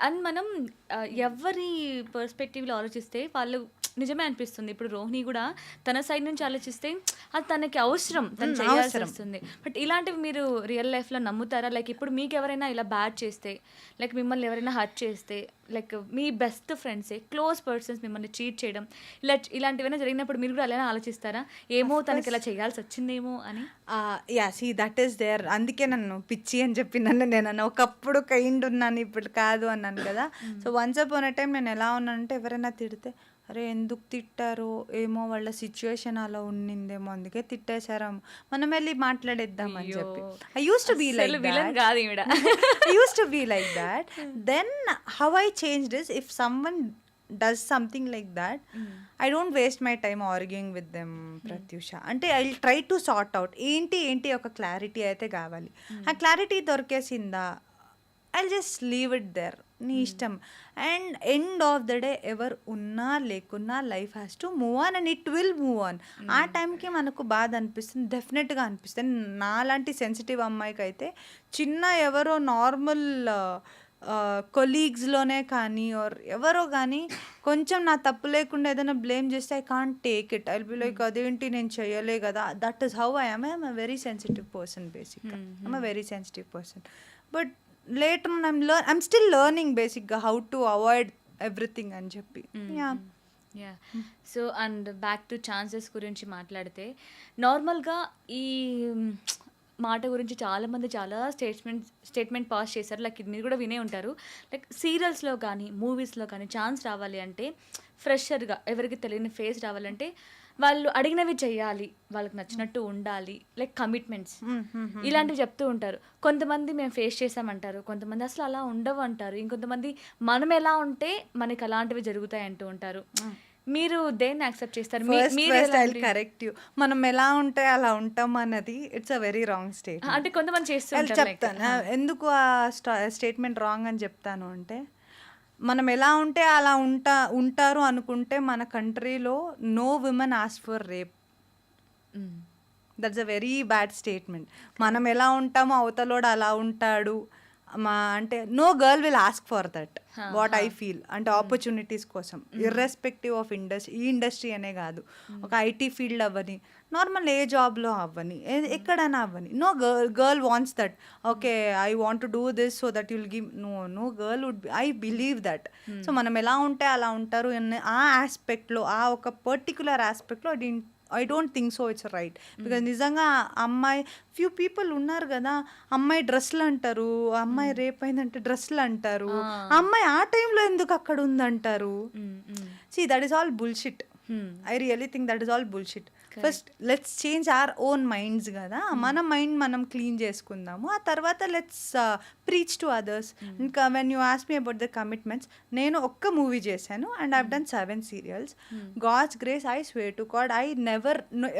And and మనం ఎవరి పర్స్పెక్టివ్లో ఆలోచిస్తే వాళ్ళు నిజమే అనిపిస్తుంది. ఇప్పుడు రోహిణి కూడా తన సైడ్ నుంచి ఆలోచిస్తే అది తనకి అవసరం, తను చేయాల్సి అవసరం. వస్తుంది. బట్ ఇలాంటివి మీరు రియల్ లైఫ్లో నమ్ముతారా? లైక్ ఇప్పుడు మీకు ఎవరైనా ఇలా బ్యాడ్ చేస్తే, లైక్ మిమ్మల్ని ఎవరైనా హర్ట్ చేస్తే, లైక్ మీ బెస్ట్ ఫ్రెండ్సే క్లోజ్ పర్సన్స్ మిమ్మల్ని చీట్ చేయడం, ఇలాంటివైనా జరిగినప్పుడు మీరు కూడా అలానే ఆలోచిస్తారా? ఏమో తనకి ఇలా చేయాల్సి వచ్చిందేమో అని. Yeah see that is there. అందుకే నన్ను పిచ్చి అని చెప్పి నేను ఒకప్పుడు కైండ్ ఉన్నాను, ఇప్పుడు కాదు అన్నాను కదా. So once upon a time నేను ఎలా ఉన్నానంటే, ఎవరైనా తిడితే అరే ఎందుకు తిట్టారో ఏమో, వాళ్ళ సిచ్యువేషన్ అలా ఉండిందేమో అందుకే తిట్టేశారేమో, మనం వెళ్ళి మాట్లాడేద్దాం అని చెప్పి. I use to be like villain కాదు ఈవిడ. I used to be like that. Then how I changed is, if someone does something like that, I don't waste my time arguing with them, Pratyusha. అంటే I'll try to sort out ఏంటి ఒక clarity అయితే కావాలి. ఆ clarity దొరికేసిందా, I'll just leave it there. నీ ఇష్టం. And end of the day ఎవరు ఉన్నా లేకున్నా life has to move on and it will move on. ఆ టైంకి మనకు బాధ అనిపిస్తుంది, డెఫినెట్గా అనిపిస్తుంది. నాలాంటి సెన్సిటివ్ అమ్మాయికి అయితే చిన్న ఎవరో నార్మల్ కొలీగ్స్లోనే కానీ ఆర్ ఎవరో కానీ కొంచెం నా తప్పు లేకుండా ఏదైనా బ్లేమ్ చేస్తే I can't take it. I be like అదేంటి నేను చేయలే కదా. That is how I am a very sensitive person బేసిక్గా. I'm a very sensitive person. But later on I'm still learning basically how to avoid everything అని చెప్పి. Yeah. So and back to chances గురించి మాట్లాడితే, నార్మల్గా ఈ మాట గురించి చాలామంది చాలా స్టేట్మెంట్ పాస్ చేశారు. లైక్ ఇది మీరు కూడా వినే ఉంటారు. లైక్ సీరియల్స్లో కానీ మూవీస్లో కానీ ఛాన్స్ రావాలి అంటే, ఫ్రెషర్గా ఎవరికి తెలియని ఫేస్ రావాలంటే వాళ్ళు అడిగినవి చెయ్యాలి, వాళ్ళకి నచ్చినట్టు ఉండాలి, లైక్ కమిట్మెంట్స్ ఇలాంటివి చెప్తూ ఉంటారు. కొంతమంది మేము ఫేస్ చేసామంటారు, కొంతమంది అసలు అలా ఉండవు అంటారు, ఇంకొంతమంది మనం ఎలా ఉంటే మనకి అలాంటివి జరుగుతాయి అంటూ ఉంటారు. మీరు దేన్ని యాక్సెప్ట్ చేస్తారు? కరెక్ట్ యూ, మనం ఎలా ఉంటే అలా ఉంటాం అన్నది it's a very wrong statement. అంటే కొంతమంది చేస్తారు. చెప్తాను ఎందుకు ఆ స్టేట్మెంట్ రాంగ్ అని చెప్తాను అంటే, మనం ఎలా ఉంటే అలా ఉంటారు అనుకుంటే మన కంట్రీలో no women ask for rape. That's a very bad statement. మనం ఎలా ఉంటామో అవతలోడు అలా ఉంటాడు అంటే no girl will ask for that. What I feel అంటే ఆపర్చునిటీస్ కోసం, ఇర్రెస్పెక్టివ్ ఆఫ్ ఈ ఇండస్ట్రీ అనే కాదు, ఒక ఐటీ ఫీల్డ్ అవ్వని, నార్మల్ ఏ జాబ్లో అవ్వని, ఎక్కడైనా అవ్వని, no girl wants that. Okay I want to do this so that you'll give. No girl would be, I believe that. So మనం ఎలా ఉంటే అలా ఉంటారు ఆ ఆస్పెక్ట్లో, ఆ ఒక పర్టికులర్ ఆస్పెక్ట్లో I don't think so it's right. Because నిజంగా అమ్మాయి ఫ్యూ పీపుల్ ఉన్నారు కదా, అమ్మాయి డ్రెస్సులు అంటారు, అమ్మాయి రేప్ అయిందంటే డ్రెస్సులు అంటారు, అమ్మాయి ఆ టైంలో ఎందుకు అక్కడ ఉందంటారు. See that is all bullshit. I really think that is all bullshit. First let's change our own minds కదా, మన మైండ్ మనం క్లీన్ చేసుకుందాము, ఆ తర్వాత లెట్స్ ప్రీచ్ టు అదర్స్. ఇంకా when you ask me about the commitments, నేను ఒక్క movie చేశాను and I've done 7 serials. God's grace, I swear to God,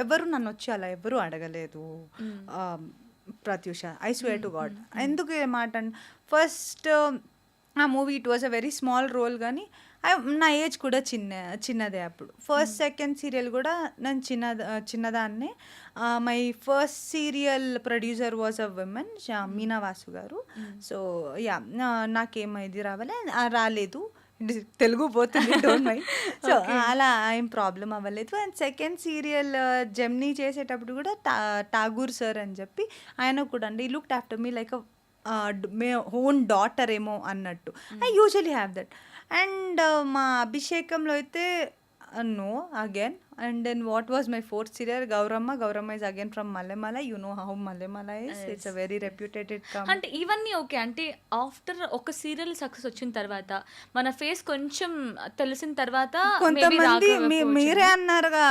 ఎవరు నన్ను వచ్చి అలా ఎవరు అడగలేదు Pratyusha. I swear to God. ఎందుకు ఏ మాట అంటే, ఫస్ట్ ఆ movie it was a very small role, కానీ నా ఏజ్ కూడా చిన్నదే అప్పుడు. ఫస్ట్ సెకండ్ సీరియల్ కూడా నేను చిన్నదాన్నే. My first serial producer was a women, Meena Vasu garu. So yeah, నాకేమైంది రాలేదు, తెలుగు పోతుంది, డోంట్ మైండ్. సో అలా ఏం ప్రాబ్లం అవ్వలేదు. అండ్ సెకండ్ సీరియల్ జెమ్నీ చేసేటప్పుడు కూడా ఠాగూర్ సార్ అని చెప్పి ఆయన కూడా అండి looked after me like my own daughter ఏమో అన్నట్టు. I usually have that. And మా అభిషేకంలో అయితే no again. And then what was my fourth serial Gouramma is again from Mallemala. You know how Mallemala is, it's a very reputed company. అంటే ఇవన్నీ okay. అంటే after ఒక serial success వచ్చిన తర్వాత, మన ఫేస్ కొంచెం తెలిసిన తర్వాత, కొంతమంది మీరే అన్నారుగా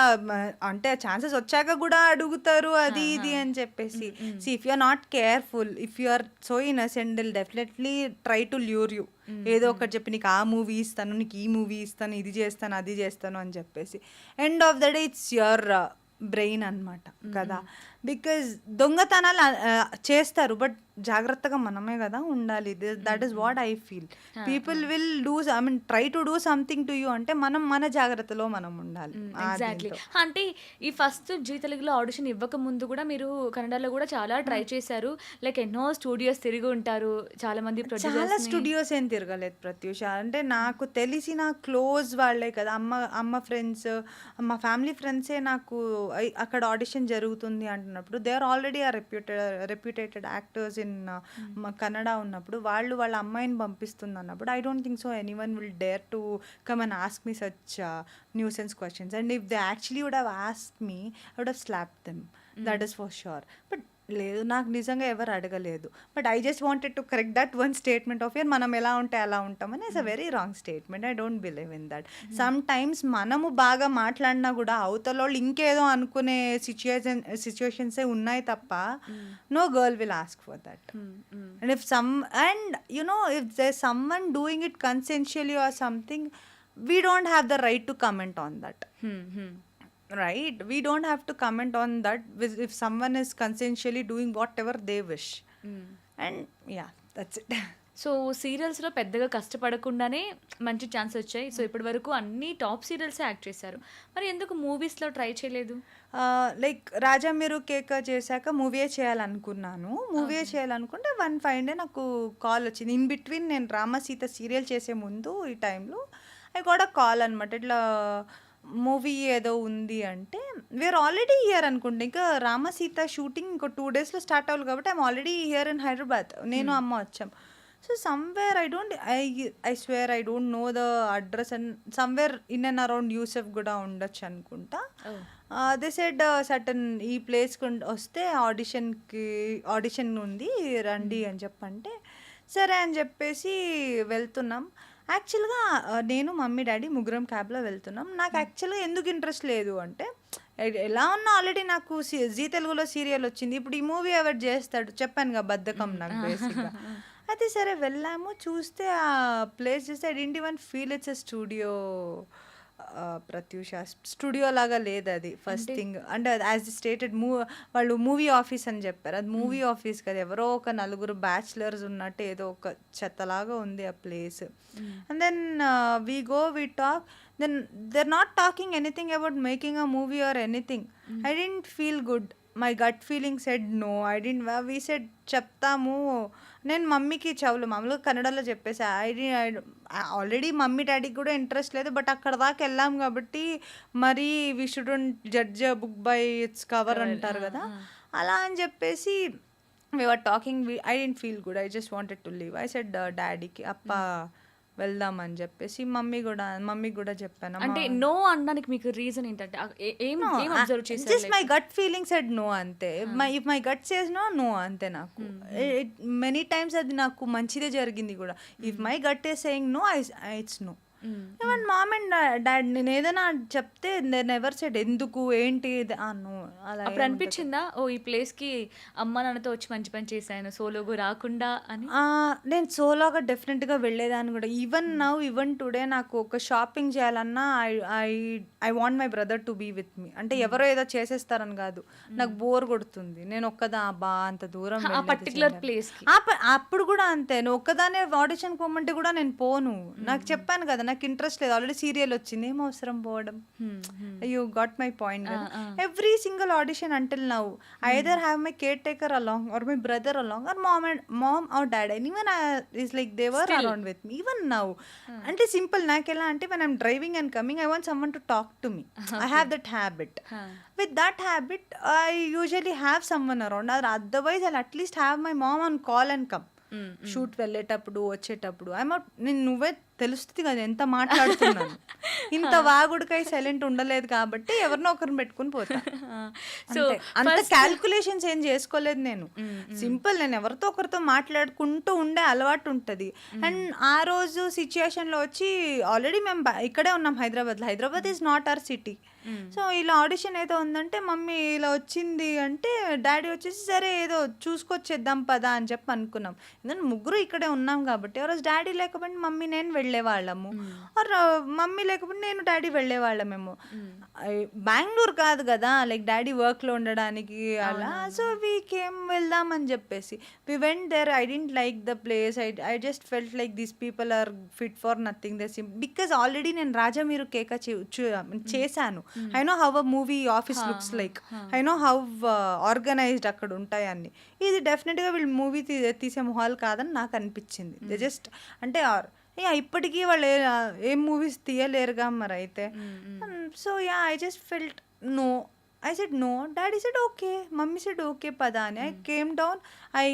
అంటే ఛాన్సెస్ వచ్చాక కూడా అడుగుతారు అది ఇది అని చెప్పేసి. See if you are not careful, if you are so innocent, they'll definitely try to lure you. ఏదో ఒకటి చెప్పి నీకు ఆ మూవీ ఇస్తాను, నీకు ఈ మూవీ ఇస్తాను, ఇది చేస్తాను, అది చేస్తాను అని చెప్పేసి. End of the day it's your brain అనమాట కదా. బికాజ్ దొంగతనాలు చేస్తారు, బట్ జాగ్రత్తగా మనమే కదా ఉండాలి. That is what I feel. People will do, I mean try to do something to you అంటే మనం మన జాగ్రత్తలో మనం ఉండాలి. ఎగ్జాక్ట్లీ. అంటే ఈ ఫస్ట్ జీ తెలుగులో ఆడిషన్ ఇవ్వక ముందు కూడా మీరు కన్నడలో కూడా చాలా ట్రై చేశారు. లైక్ ఎన్నో స్టూడియోస్ తిరిగి ఉంటారు, చాలా మంది చాలా ప్రొడ్యూసర్స్. స్టూడియోస్ ఏం తిరగలేదు ప్రత్యూష. అంటే నాకు తెలిసిన క్లోజ్ వాళ్ళే కదా, అమ్మ ఫ్రెండ్స్, మా ఫ్యామిలీ ఫ్రెండ్సే నాకు అక్కడ ఆడిషన్ జరుగుతుంది అంటున్నప్పుడు, దే ఆర్ ఆల్రెడీ ఆ రెప్యూటేటెడ్ యాక్టర్స్ ఇన్ కన్నడ ఉన్నప్పుడు, వాళ్ళ అమ్మాయిని పంపిస్తుంది అన్నప్పుడు, I don't think so anyone will dare to come and ask me such nuisance questions. And if they actually would have asked me, I would have slapped them, that is for sure. But లేదు, నాకు నిజంగా ఎవరు అడగలేదు. But I just wanted to correct that one statement of year, మనం ఎలా ఉంటే అలా ఉంటామని. It's a very wrong statement. I don't believe in that. Some times మనము బాగా మాట్లాడినా కూడా అవతల వాళ్ళు ఇంకేదో అనుకునే సిచ్యువేషన్సే ఉన్నాయి తప్ప, no girl will ask for that. And if there's someone doing it consensually or something, we don't have the right to comment on that. Right? We don't have to comment on that if someone is consensually doing whatever they wish. And yeah, that's it. So సీరియల్స్లో పెద్దగా కష్టపడకుండానే మంచి chance వచ్చాయి. So ఇప్పటి వరకు అన్ని top సీరియల్సే act చేశారు. మరి ఎందుకు మూవీస్లో ట్రై చేయలేదు? లైక్ రాజా మీరు కేక్ చేశాక మూవీయే చేయాలనుకుంటే వన్ ఫైన్ డే నాకు కాల్ వచ్చింది. ఇన్ బిట్వీన్ నేను రామసీత సీరియల్ చేసే ముందు ఈ టైంలో ఐ గోట్ అ కాల్ అనమాట. ఇట్లా మూవీ ఏదో ఉంది అంటే, వీఆర్ ఆల్రెడీ హియర్ అనుకుంటే, ఇంకా రామసీత షూటింగ్ ఇంకో 2 daysలో స్టార్ట్ అవ్వాలి కాబట్టి I'm already here in Hyderabad. నేను అమ్మ వచ్చాం. So somewhere I swear I don't know the address, and somewhere in and around Yusuf కూడా ఉండొచ్చు అనుకుంటా. దే సెడ్ సటన్ ఈ ప్లేస్కి వస్తే ఆడిషన్ ఉంది రండి అని చెప్పంటే, సరే అని చెప్పేసి వెళ్తున్నాం. యాక్చువల్గా నేను మమ్మీ డాడీ ముగ్గురం క్యాబ్లో వెళ్తున్నాం. నాకు యాక్చువల్గా ఎందుకు ఇంట్రెస్ట్ లేదు అంటే, ఎలా ఉన్నా ఆల్రెడీ నాకు జీ తెలుగులో సీరియల్ వచ్చింది, ఇప్పుడు ఈ మూవీ ఎవరు చేస్తాడు, చెప్పాను కదా బద్ధకం నాకు బేసిక్గా. అయితే సరే వెళ్ళాము, చూస్తే ఆ ప్లేస్ చూస్తే I didn't even feel it's a studio. Pratyusha studio లాగా లేదు అది ఫస్ట్ థింగ్. అంటే యాజ్ స్టేటెడ్ వాళ్ళు మూవీ ఆఫీస్ అని చెప్పారు, అది మూవీ ఆఫీస్ కదా, ఎవరో ఒక 4 బ్యాచులర్స్ ఉన్నట్టు ఏదో ఒక చెత్తలాగా ఉంది ఆ place. And then we talk, then they're not talking anything about making a movie or anything. I didn't feel good. My gut feeling said no. We said చెప్తాము. నేను మమ్మీకి చెవులు మామూలుగా కన్నడలో చెప్పేసా. ఆల్రెడీ మమ్మీ డాడీకి కూడా ఇంట్రెస్ట్ లేదు, బట్ అక్కడ దాకా వెళ్ళాం కాబట్టి మరి we shouldn't judge a book by its cover అంటారు కదా, అలా అని చెప్పేసి we were talking. I didn't feel good. I just wanted to leave. I said డాడీకి అప్ప వెళ్దాం అని చెప్పేసి, మమ్మీకి కూడా చెప్పాను. అంటే నో అనడానికి మీకు రీజన్ ఏంటంటే ఏం అబ్జర్వ్ చేశారు? Just my gut feeling said no అంతే. If my gut says no అంతే. నాకు మెనీ టైమ్స్ అది నాకు మంచిదే జరిగింది కూడా. If my gut is saying no, it's no. Even mom and dad నేను ఏదైనా చెప్తే నెవర్ సెడ్ ఎందుకు ఏంటి నో. అలా అప్పుడు అనిపించిందా, ఓ ఈ ప్లేస్కి అమ్మ నాన్నతో వచ్చి మంచి పని చేశాను సోలోగా రాకుండా అని? నేను సోలోగా డెఫినెట్గా వెళ్ళేదాన్ని కూడా. ఈవెన్ టుడే నాకు ఒక షాపింగ్ చేయాలన్నా I want my brother to be with me. అంటే ఎవరో ఏదో చేసేస్తారని కాదు, నాకు బోర్ కొడుతుంది. నేను ఒక్కదా అంత దూరం పర్టికులర్ ప్లేస్. అప్పుడు కూడా అంతే, నువ్వు ఒక్కదానే ఆడిషన్ పోమంటే కూడా నేను పోను. నాకు చెప్పాను కదా, నాకు ఇంట్రెస్ట్ లేదు, ఆల్రెడీ సీరియల్ వచ్చింది, ఏం అవసరం పోవడం. You got my point. Every single audition until now either have my caretaker along or my brother along or mom or dad, and even is like they were around with me even now. అంటే simple, నాకు ఎలా అంటే when I'm driving and coming, I want someone to talk to me. I have that habit. With that habit, I usually have someone around. Otherwise, I'll at least have my mom on call and come. Shoot వెళ్ళేటప్పుడు వచ్చేటప్పుడు నువ్వే తెలుస్తుంది కదా ఎంత మాట్లాడుతున్నాను. ఇంత వాగుడికై silent ఉండలేదు కాబట్టి ఎవరినో ఒకరిని పెట్టుకుని పోతా. సో అంత క్యాల్కులేషన్స్ ఏం చేసుకోలేదు నేను. సింపుల్, నేను ఎవరితో ఒకరితో మాట్లాడుకుంటూ ఉండే అలవాటు ఉంటుంది. అండ్ ఆ రోజు సిచ్యుయేషన్లో వచ్చి ఆల్రెడీ మేము ఇక్కడే ఉన్నాం Hyderabad is not our city. So ఇలా ఆడిషన్ ఏదో ఉందంటే మమ్మీ ఇలా వచ్చింది అంటే డాడీ వచ్చేసి సరే ఏదో చూసుకొచ్చేద్దాం పదా అని చెప్పి అనుకున్నాం. ఎందుకంటే ముగ్గురు ఇక్కడే ఉన్నాం కాబట్టి. ఎవరోజు డాడీ లేకపోతే మమ్మీ నేను వెళ్ళే వాళ్ళము, ఆర్ మమ్మీ లేకపోతే నేను డాడీ వెళ్ళే వాళ్ళమేమో. బెంగళూరు కాదు కదా లైక్ డాడీ వర్క్లో ఉండడానికి అలా. సో వీ కేమ్ వెళ్దాం అని చెప్పేసి we went there. I didn't like the place. I just felt like these people are fit for nothing. They seem because already నేను రాజా మీరు కేక చేశాను. I know how a movie office looks like. I know how organized అక్కడ ఉంటాయి అన్ని. ఇది డెఫినెట్గా వీళ్ళు movie తీసే మొహాలు కాదని నాకు అనిపించింది. దే జస్ట్ అంటే ఇప్పటికీ వాళ్ళు ఏం మూవీస్ తీయలేరుగా మరి అయితే. So yeah I just felt no. I said no. Daddy said okay. Mummy said okay pada అని. I came down. I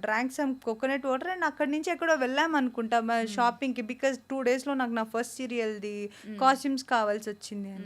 drank some coconut water and అక్కడి నుంచి ఎక్కడో వెళ్ళాం అనుకుంటా షాపింగ్కి. బికాస్ 2 daysలో నాకు నా ఫస్ట్ సీరియల్ది కాస్ట్యూమ్స్ కావాల్సి వచ్చింది అని.